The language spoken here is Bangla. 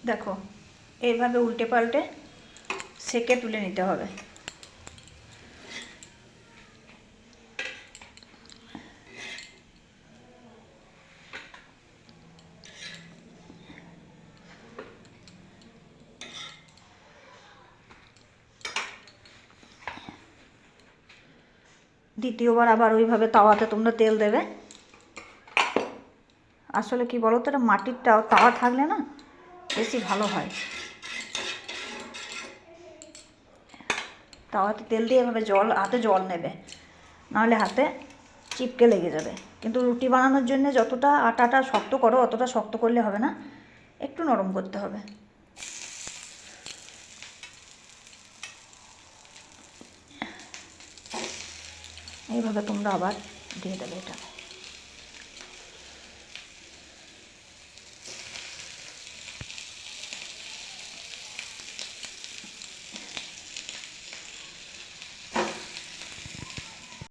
দেখো এইভাবে উল্টে পাল্টে সেকে তুলে নিতে হবে। দ্বিতীয়বার আবার ওইভাবে তাওয়াতে তোমরা তেল দেবে। আসলে কি বলো তো, এটা মাটির তাওয়া থাকলে না বেশি ভালো হয়। তাওয়াতে তেল দিয়ে এভাবে হাতে জল নেবে, নাহলে হাতে চিপকে লেগে যাবে। কিন্তু রুটি বানানোর জন্য যতটা আটাটা শক্ত করো অতটা শক্ত করলে হবে না, একটু নরম করতে হবে। এইভাবে তোমরা আবার দিয়ে দেবে এটা।